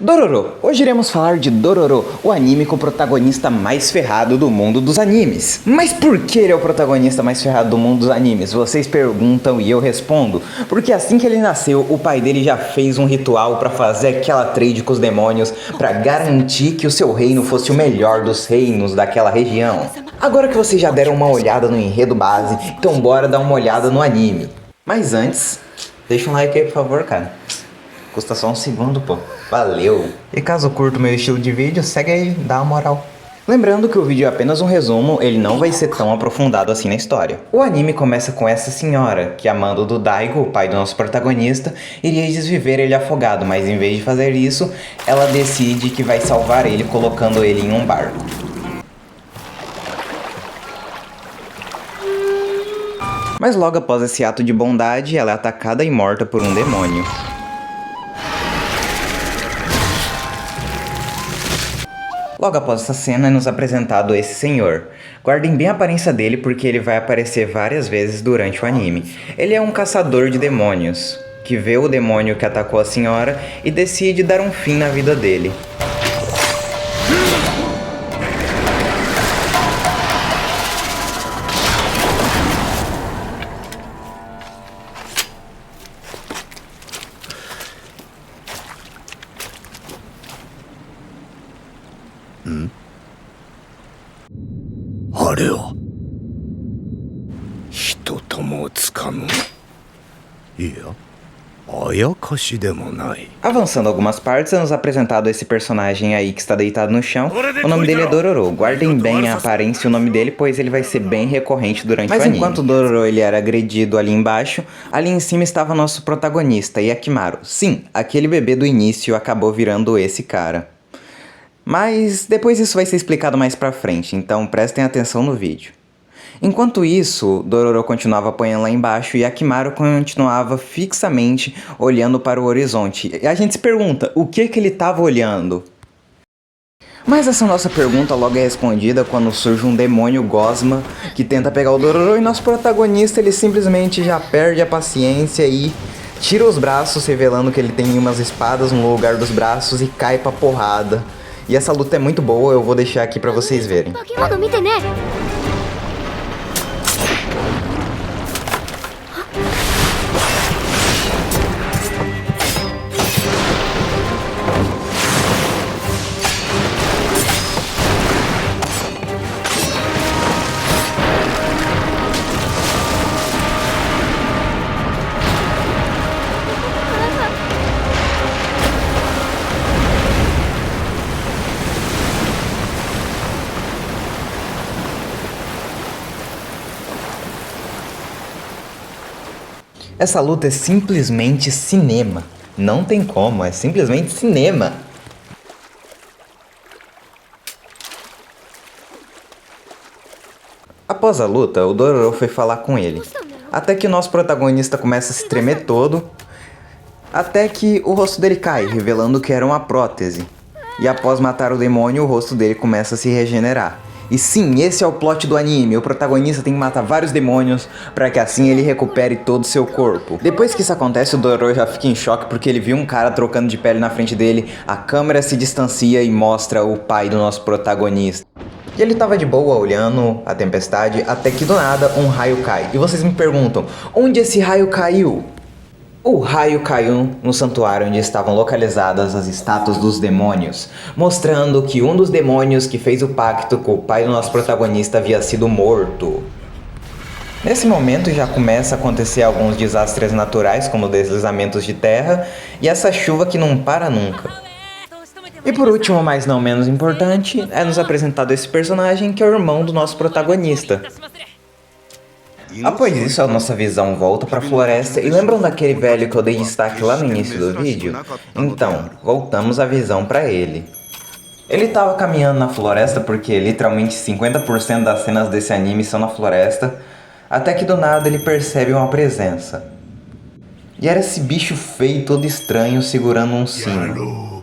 Dororo! Hoje iremos falar de Dororo, o anime com o protagonista mais ferrado do mundo dos animes. Mas por que ele é o protagonista mais ferrado do mundo dos animes? Vocês perguntam e eu respondo. Porque assim que ele nasceu, o pai dele já fez um ritual para fazer aquela trade com os demônios para garantir que o seu reino fosse o melhor dos reinos daquela região. Agora que vocês já deram uma olhada no enredo base, então bora dar uma olhada no anime. Mas antes, deixa um like aí por favor, cara. Custa só um segundo, pô. Valeu! E caso curta o meu estilo de vídeo, segue aí, dá uma moral. Lembrando que o vídeo é apenas um resumo, ele não vai ser tão aprofundado assim na história. O anime começa com essa senhora, que amando do Daigo, o pai do nosso protagonista, iria desviver ele afogado, mas em vez de fazer isso, ela decide que vai salvar ele colocando ele em um barco. Mas logo após esse ato de bondade, ela é atacada e morta por um demônio. Logo após essa cena é nos apresentado esse senhor. Guardem bem a aparência dele porque ele vai aparecer várias vezes durante o anime. Ele é um caçador de demônios, que vê o demônio que atacou a senhora e decide dar um fim na vida dele. Avançando algumas partes, é nos apresentado esse personagem aí que está deitado no chão. O nome dele é Dororo. Guardem bem a aparência e o nome dele, pois ele vai ser bem recorrente durante o anime. Mas enquanto Dororo ele era agredido ali embaixo, ali em cima estava nosso protagonista, Yakimaru. Sim, aquele bebê do início acabou virando esse cara. Mas depois isso vai ser explicado mais pra frente, então prestem atenção no vídeo. Enquanto isso, Dororo continuava apanhando lá embaixo e Yakimaru continuava fixamente olhando para o horizonte. E a gente se pergunta, o que ele estava olhando? Mas essa nossa pergunta logo é respondida quando surge um demônio gosma que tenta pegar o Dororo e nosso protagonista ele simplesmente já perde a paciência e tira os braços, revelando que ele tem umas espadas no lugar dos braços e cai pra porrada. E essa luta é muito boa, eu vou deixar aqui pra vocês verem. Essa luta é simplesmente cinema. Não tem como, é simplesmente cinema. Após a luta, o Dororo foi falar com ele. Até que o nosso protagonista começa a se tremer todo. Até que o rosto dele cai, revelando que era uma prótese. E após matar o demônio, o rosto dele começa a se regenerar. E sim, esse é o plot do anime, o protagonista tem que matar vários demônios para que assim ele recupere todo o seu corpo. Depois que isso acontece, o Dororo já fica em choque porque ele viu um cara trocando de pele na frente dele, a câmera se distancia e mostra o pai do nosso protagonista. E ele tava de boa olhando a tempestade, até que do nada um raio cai. E vocês me perguntam, onde esse raio caiu? O raio caiu no santuário onde estavam localizadas as estátuas dos demônios, mostrando que um dos demônios que fez o pacto com o pai do nosso protagonista havia sido morto. Nesse momento já começa a acontecer alguns desastres naturais, como deslizamentos de terra e essa chuva que não para nunca. E por último, mas não menos importante, é nos apresentado esse personagem que é o irmão do nosso protagonista. Após isso, a nossa visão volta para a floresta e lembram daquele velho que eu dei destaque lá no início do vídeo? Então, voltamos a visão para ele. Ele estava caminhando na floresta porque literalmente 50% das cenas desse anime são na floresta, até que do nada ele percebe uma presença. E era esse bicho feio todo estranho segurando um sino.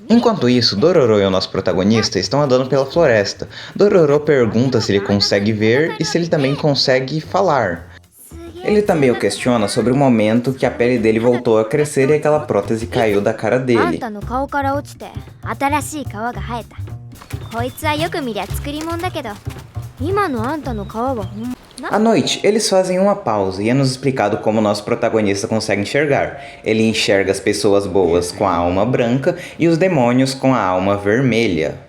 Enquanto isso, Dororo e o nosso protagonista estão andando pela floresta. Dororo pergunta se ele consegue ver e se ele também consegue falar. Ele também o questiona sobre o momento que a pele dele voltou a crescer e aquela prótese caiu da cara dele. À noite, eles fazem uma pausa e é nos explicado como nosso protagonista consegue enxergar. Ele enxerga as pessoas boas com a alma branca e os demônios com a alma vermelha.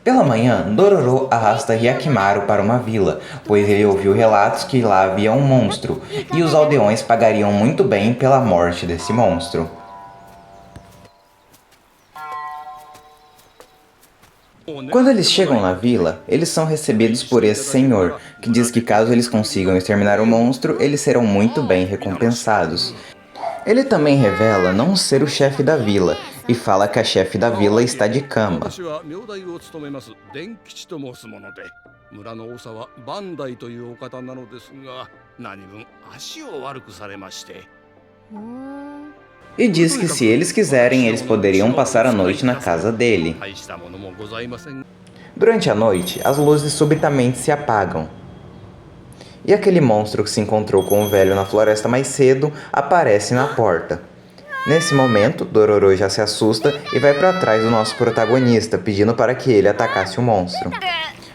Pela manhã, Dororo arrasta Hyakimaru para uma vila, pois ele ouviu relatos que lá havia um monstro, e os aldeões pagariam muito bem pela morte desse monstro. Quando eles chegam na vila, eles são recebidos por esse senhor, que diz que caso eles consigam exterminar o monstro, eles serão muito bem recompensados. Ele também revela não ser o chefe da vila, e fala que a chefe da vila está de cama. E diz que se eles quiserem, eles poderiam passar a noite na casa dele. Durante a noite, as luzes subitamente se apagam. E aquele monstro que se encontrou com o velho na floresta mais cedo aparece na porta. Nesse momento, Dororo já se assusta e vai para trás do nosso protagonista, pedindo para que ele atacasse o monstro.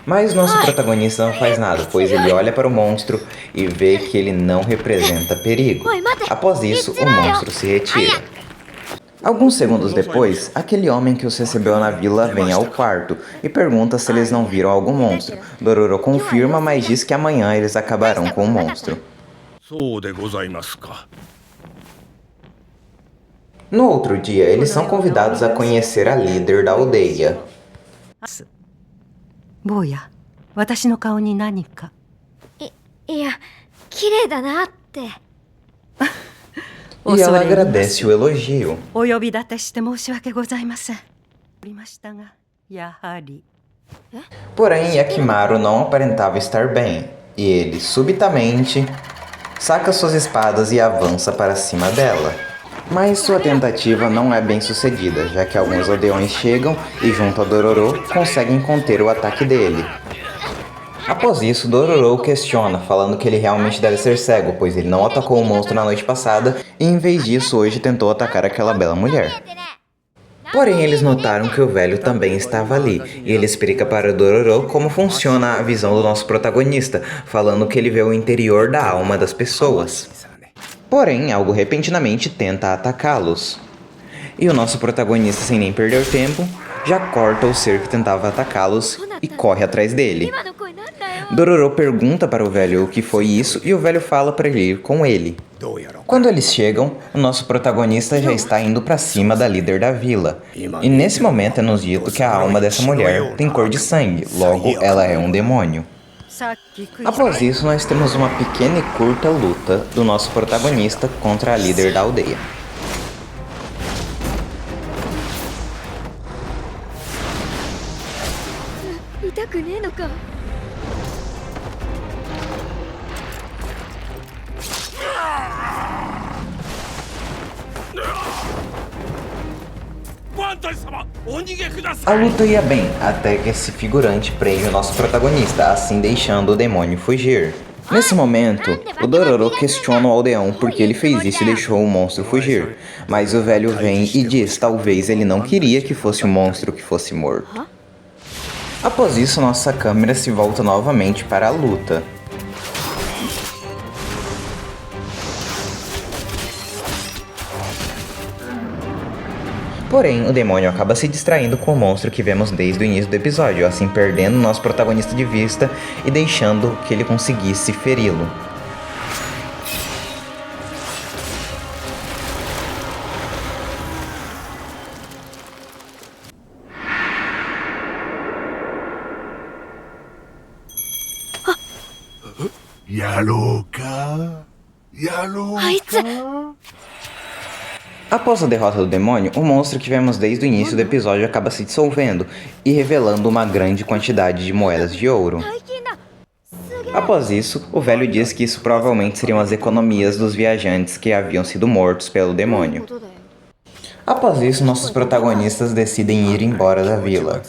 Mas nosso protagonista não faz nada, pois ele olha para o monstro e vê que ele não representa perigo. Após isso, o monstro se retira. Alguns segundos depois, aquele homem que os recebeu na vila vem ao quarto e pergunta se eles não viram algum monstro. Dororo confirma, mas diz que amanhã eles acabarão com o monstro. No outro dia, eles são convidados a conhecer a líder da aldeia. Boya, e ela agradece o elogio. Porém, Hyakimaru não aparentava estar bem, e ele, subitamente, saca suas espadas e avança para cima dela. Mas sua tentativa não é bem sucedida, já que alguns aldeões chegam e, junto a Dororo, conseguem conter o ataque dele. Após isso, Dororo o questiona, falando que ele realmente deve ser cego, pois ele não atacou o monstro na noite passada e, em vez disso, hoje tentou atacar aquela bela mulher. Porém, eles notaram que o velho também estava ali, e ele explica para Dororo como funciona a visão do nosso protagonista, falando que ele vê o interior da alma das pessoas. Porém, algo repentinamente tenta atacá-los. E o nosso protagonista, sem nem perder tempo, já corta o ser que tentava atacá-los e corre atrás dele. Dororo pergunta para o velho o que foi isso e o velho fala para ele ir com ele. Quando eles chegam, o nosso protagonista já está indo para cima da líder da vila. E nesse momento é nos dito que a alma dessa mulher tem cor de sangue, logo ela é um demônio. Após isso, nós temos uma pequena e curta luta do nosso protagonista contra a líder da aldeia. A luta ia bem, até que esse figurante prende o nosso protagonista, assim deixando o demônio fugir. Nesse momento, o Dororo questiona o aldeão porque ele fez isso e deixou o monstro fugir. Mas o velho vem e diz talvez ele não queria que fosse o monstro que fosse morto. Após isso, nossa câmera se volta novamente para a luta. Porém, o demônio acaba se distraindo com o monstro que vemos desde o início do episódio, assim perdendo nosso protagonista de vista e deixando que ele conseguisse feri-lo. Após a derrota do demônio, o monstro que vemos desde o início do episódio acaba se dissolvendo e revelando uma grande quantidade de moedas de ouro. Após isso, o velho diz que isso provavelmente seriam as economias dos viajantes que haviam sido mortos pelo demônio. Após isso, nossos protagonistas decidem ir embora da vila.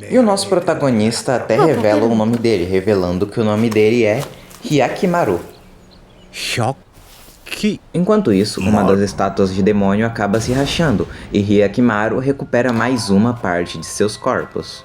E o nosso protagonista até revela o nome dele, revelando que o nome dele é Hyakimaru. Enquanto isso, uma das estátuas de demônio acaba se rachando e Hyakimaru recupera mais uma parte de seus corpos.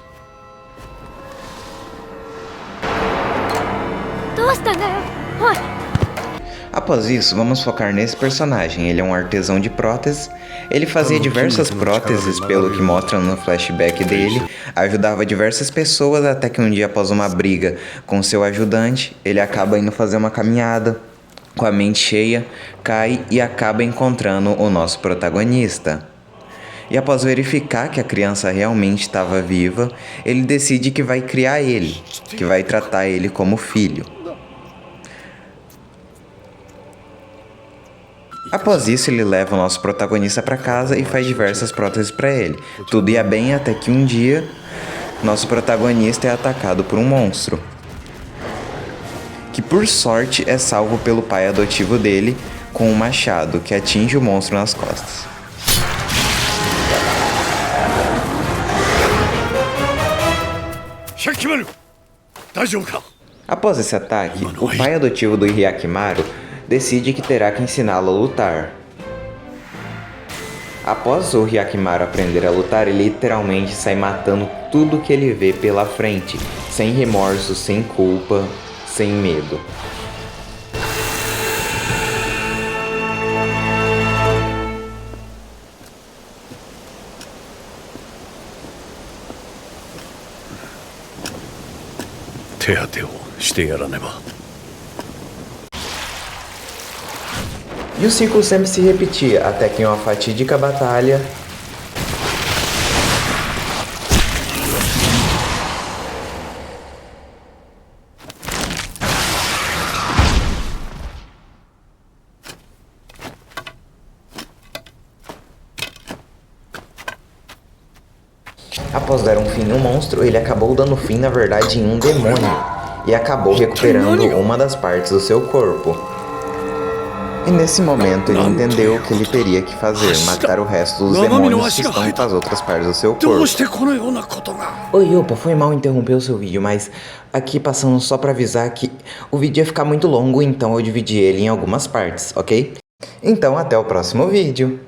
Após isso, vamos focar nesse personagem. Ele é um artesão de próteses. Ele fazia diversas próteses, pelo que mostra no flashback dele. Ajudava diversas pessoas até que um dia, após uma briga com seu ajudante, ele acaba indo fazer uma caminhada. Com a mente cheia, cai e acaba encontrando o nosso protagonista. E após verificar que a criança realmente estava viva, ele decide que vai criar ele, que vai tratar ele como filho. Após isso, ele leva o nosso protagonista para casa e faz diversas próteses para ele. Tudo ia bem até que um dia, nosso protagonista é atacado por um monstro, que por sorte é salvo pelo pai adotivo dele com um machado que atinge o monstro nas costas. Após esse ataque, o pai adotivo do Hyakimaru decide que terá que ensiná-lo a lutar. Após o Hyakimaru aprender a lutar, ele literalmente sai matando tudo que ele vê pela frente, sem remorso, sem culpa, sem medo. E o ciclo sempre se repetia, até que em uma fatídica batalha, após dar um fim no monstro, ele acabou dando fim, na verdade, em um demônio, e acabou recuperando uma das partes do seu corpo. E nesse momento ele entendeu o que ele teria que fazer, matar o resto dos demônios que estão com as outras partes do seu corpo. Oi, opa, foi mal interromper o seu vídeo, mas aqui passando só pra avisar que o vídeo ia ficar muito longo, então eu dividi ele em algumas partes, ok? Então até o próximo vídeo.